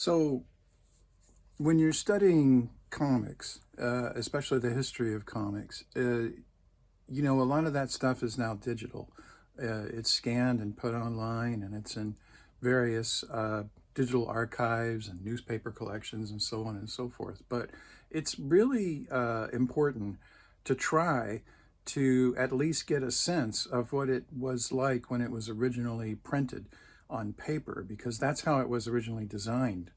So when you're studying comics, especially the history of comics, a lot of that stuff is now digital. It's scanned and put online, and it's in various digital archives and newspaper collections and so on and so forth. But it's really important to try to at least get a sense of what it was like when it was originally printed on paper, because that's how it was originally designed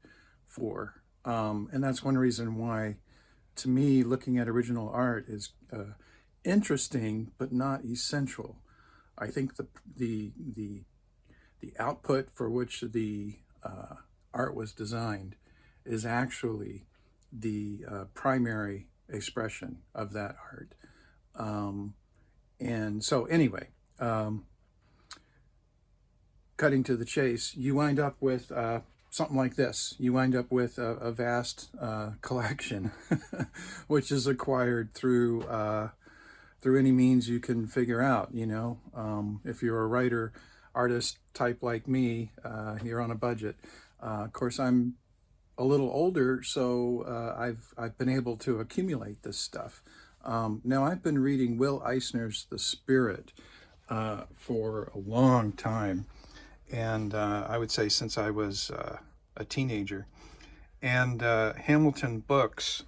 for. And that's one reason why, to me, looking at original art is interesting but not essential. I think the output for which the art was designed is actually the primary expression of that art. And so anyway, cutting to the chase, you wind up with something like this. You wind up with a vast collection, which is acquired through any means you can figure out. If you're a writer, artist type like me, you're on a budget. Of course, I'm a little older, so I've been able to accumulate this stuff. Now, I've been reading Will Eisner's The Spirit for a long time, and I would say since I was a teenager. And Hamilton Books,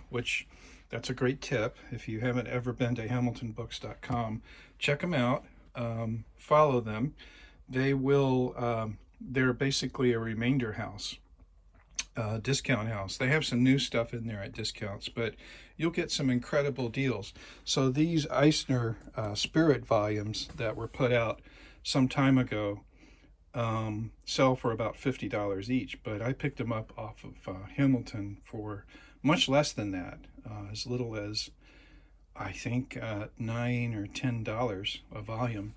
which that's a great tip. If you haven't ever been to hamiltonbooks.com, check them out, follow them. They're basically a remainder house. Discount house. They have some new stuff in there at discounts, but you'll get some incredible deals. So these Eisner Spirit volumes that were put out some time ago sell for about $50 each, but I picked them up off of Hamilton for much less than that, as little as I think $9 or $10 a volume.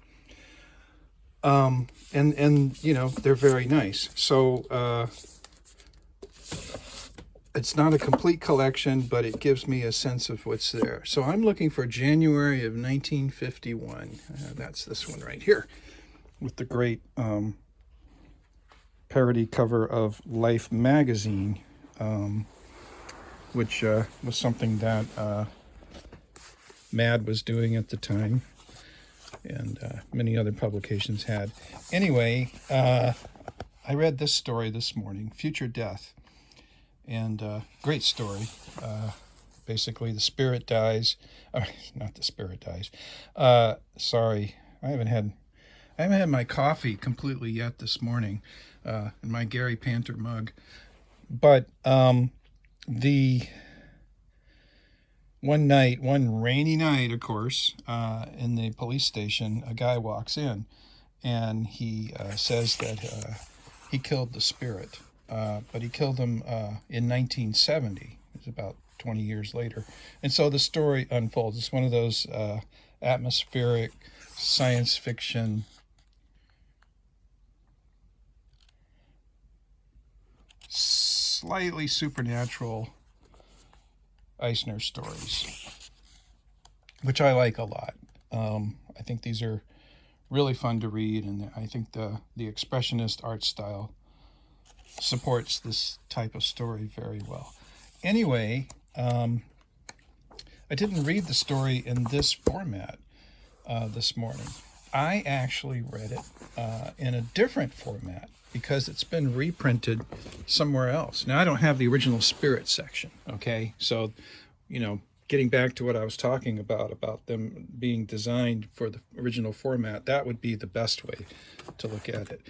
And they're very nice. So it's not a complete collection, but it gives me a sense of what's there. So I'm looking for January of 1951. That's this one right here, with the great parody cover of Life magazine, which was something that Mad was doing at the time, and many other publications had. Anyway, I read this story this morning, Future Death. And great story. Basically, the spirit dies. Not the spirit dies. Sorry, I haven't had my coffee completely yet this morning, in my Gary Panther mug. But the one rainy night, of course, in the police station, a guy walks in, and he says that he killed the spirit. But he killed him in 1970. It was about 20 years later. And so the story unfolds. It's one of those atmospheric science fiction slightly supernatural Eisner stories, which I like a lot. I think these are really fun to read, and I think the expressionist art style supports this type of story very well. Anyway, I didn't read the story in this format this morning. I actually read it in a different format because it's been reprinted somewhere else. Now, I don't have the original Spirit section, okay? So, getting back to what I was talking about them being designed for the original format, that would be the best way to look at it.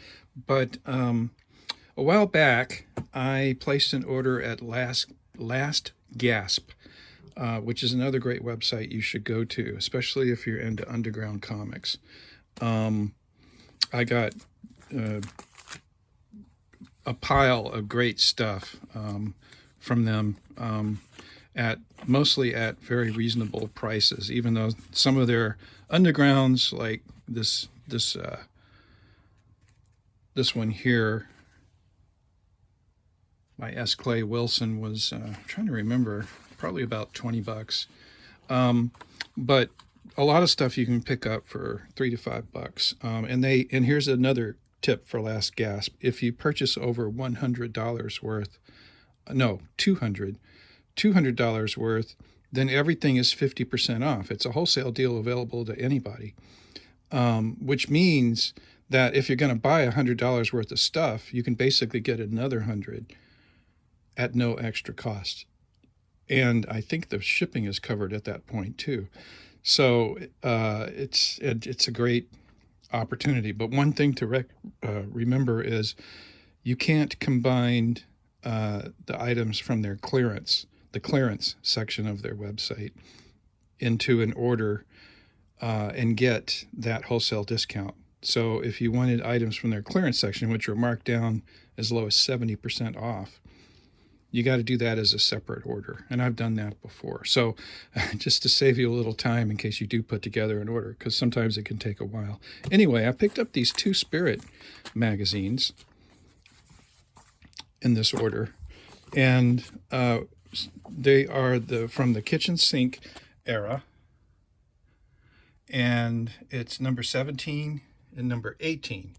But a while back, I placed an order at Last Gasp, which is another great website you should go to, especially if you're into underground comics. I got a pile of great stuff from them, mostly at very reasonable prices, even though some of their undergrounds, like this one here, by S. Clay Wilson, was I'm trying to remember, probably about $20. But a lot of stuff you can pick up for $3 to $5. And here's another tip for last gasp. If you purchase over $100 worth, no, $200 worth, then everything is 50% off. It's a wholesale deal available to anybody, which means that if you're going to buy $100 worth of stuff, you can basically get another 100 at no extra cost. And I think the shipping is covered at that point too. So it's a great opportunity. But one thing to remember is you can't combine the items from their clearance, the clearance section of their website, into an order and get that wholesale discount. So if you wanted items from their clearance section, which are marked down as low as 70% off, you got to do that as a separate order. And I've done that before. So just to save you a little time in case you do put together an order, because sometimes it can take a while. Anyway, I picked up these 2 Spirit magazines in this order. And they are from the kitchen sink era. And it's number 17 and number 18.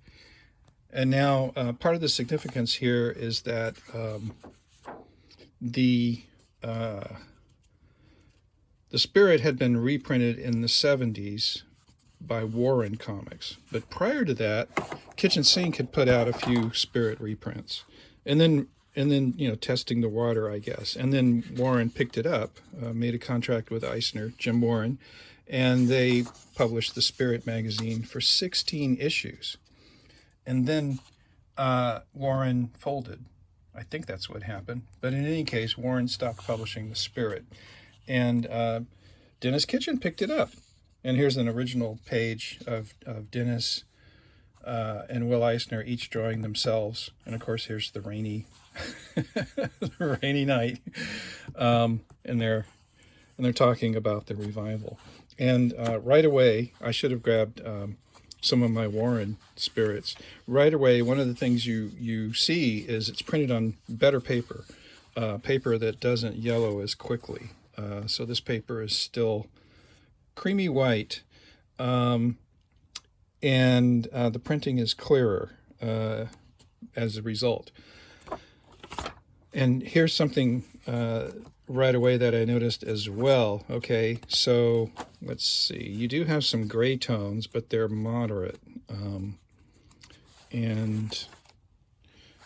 And now part of the significance here is that the Spirit had been reprinted in the 70s by Warren Comics. But prior to that, Kitchen Sink had put out a few Spirit reprints. And then testing the water, I guess. And then Warren picked it up, made a contract with Eisner, Jim Warren, and they published the Spirit magazine for 16 issues. And then Warren folded. I think that's what happened. But in any case, Warren stopped publishing the Spirit. And Dennis Kitchen picked it up. And here's an original page of Dennis and Will Eisner each drawing themselves. And of course, here's the rainy night. And they're talking about the revival. And right away, I should have grabbed some of my Warren Spirits. Right away, one of the things you see is it's printed on better paper, paper that doesn't yellow as quickly. So this paper is still creamy white, and the printing is clearer as a result. And here's something right away that I noticed as well. Okay, so let's see. You do have some gray tones, but they're moderate. And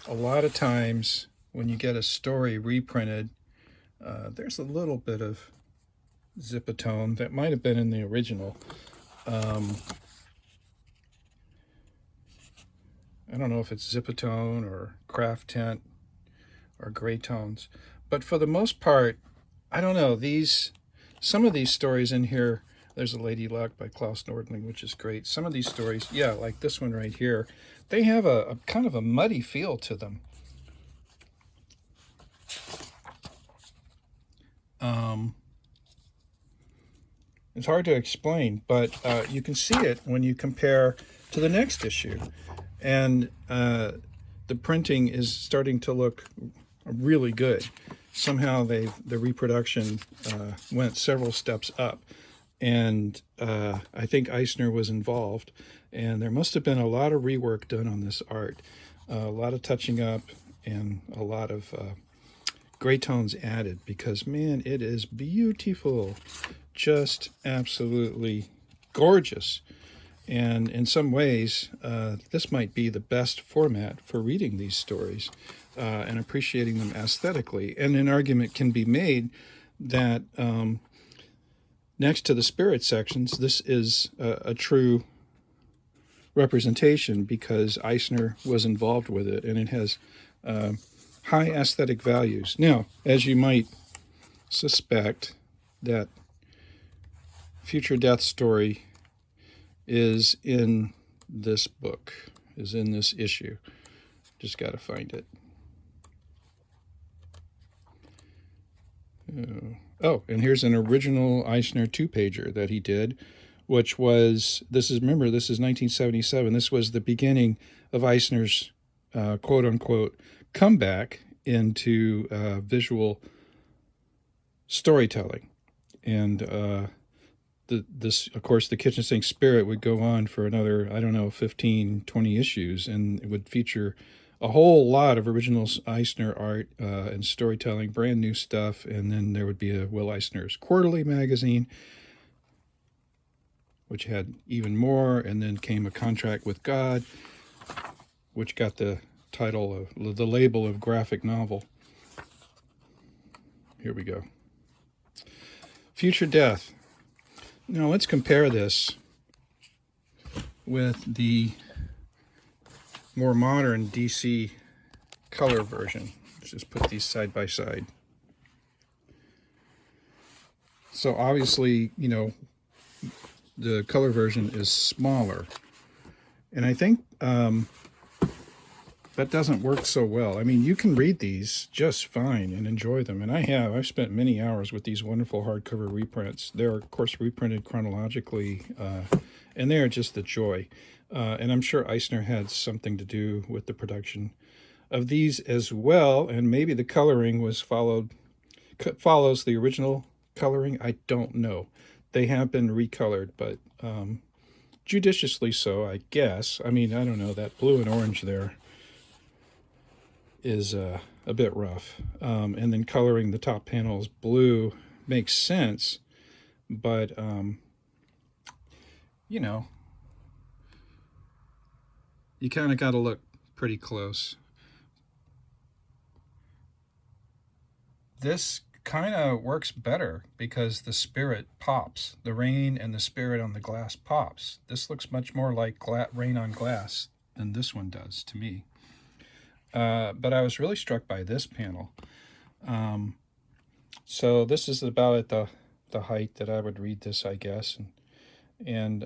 a lot of times when you get a story reprinted, there's a little bit of zipatone that might have been in the original. I don't know if it's zipatone or craft tint or gray tones. But for the most part, I don't know, some of these stories in here, there's a Lady Luck by Klaus Nordling, which is great. Some of these stories, yeah, like this one right here, they have a kind of a muddy feel to them. It's hard to explain, but you can see it when you compare to the next issue. And the printing is starting to look really good. Somehow the reproduction went several steps up, and I think Eisner was involved, and there must have been a lot of rework done on this art, a lot of touching up, and a lot of gray tones added, because man, it is beautiful, just absolutely gorgeous. And in some ways, this might be the best format for reading these stories and appreciating them aesthetically. And an argument can be made that next to the Spirit sections, this is a true representation because Eisner was involved with it, and it has high aesthetic values. Now, as you might suspect, that Future Death story is in this book, is in this issue. Just got to find it. Oh, and here's an original Eisner 2-pager that he did, which was, remember, this is 1977. This was the beginning of Eisner's quote-unquote comeback into visual storytelling. And this, of course, the kitchen sink spirit would go on for another, I don't know, 15, 20 issues, and it would feature a whole lot of original Eisner art and storytelling, brand new stuff, and then there would be a Will Eisner's Quarterly magazine, which had even more, and then came A Contract with God, which got the title of the label of graphic novel. Here we go. Future Death. Now let's compare this with the more modern DC color version. Let's just put these side by side. So obviously, you know, the color version is smaller. And I think that doesn't work so well. I mean, you can read these just fine and enjoy them. And I've spent many hours with these wonderful hardcover reprints. They're, of course, reprinted chronologically, and they're just a joy. And I'm sure Eisner had something to do with the production of these as well. And maybe the coloring follows the original coloring. I don't know. They have been recolored, but judiciously so, I guess. I mean, I don't know. That blue and orange there is a bit rough. And then coloring the top panels blue makes sense, but you know, you kind of got to look pretty close. This kind of works better because the spirit pops. The rain and the spirit on the glass pops. This looks much more like rain on glass than this one does to me. But I was really struck by this panel. So this is about at the height that I would read this, I guess. And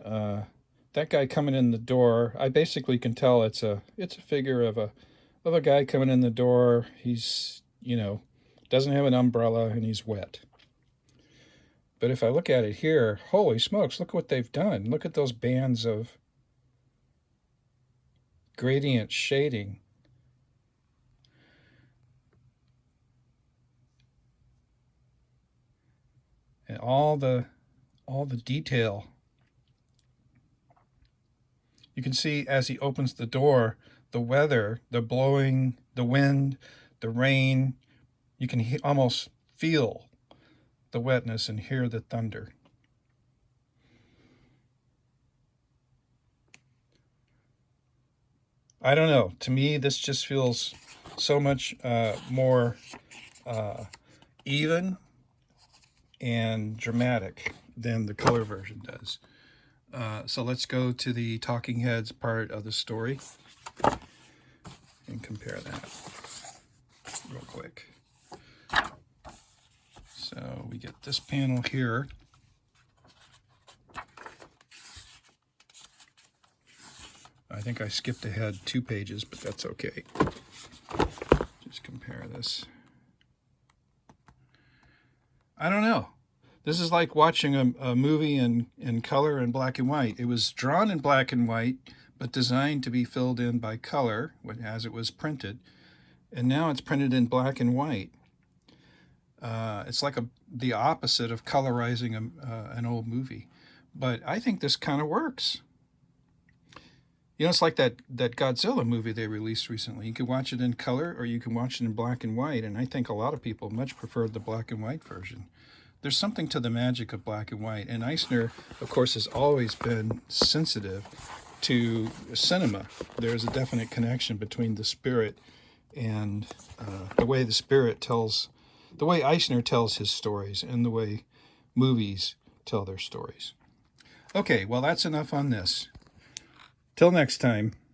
that guy coming in the door, I basically can tell it's a figure of a guy coming in the door. He's, you know, doesn't have an umbrella and he's wet. But if I look at it here, holy smokes, look what they've done. Look at those bands of gradient shading. And all the detail. You can see as he opens the door, the weather, the blowing, the wind, the rain. You can almost feel the wetness and hear the thunder. I don't know. To me, this just feels so much more even and dramatic than the color version does. So let's go to the talking heads part of the story and compare that real quick. So we get this panel here. I think I skipped ahead 2 pages, but that's okay. Just compare this. I don't know. This is like watching a movie in color and black and white. It was drawn in black and white, but designed to be filled in by color as it was printed. And now it's printed in black and white. It's like the opposite of colorizing an old movie. But I think this kind of works. You know, it's like that Godzilla movie they released recently. You can watch it in color or you can watch it in black and white. And I think a lot of people much preferred the black and white version. There's something to the magic of black and white. And Eisner, of course, has always been sensitive to cinema. There's a definite connection between the spirit and the way Eisner tells his stories and the way movies tell their stories. Okay, well, that's enough on this. Till next time.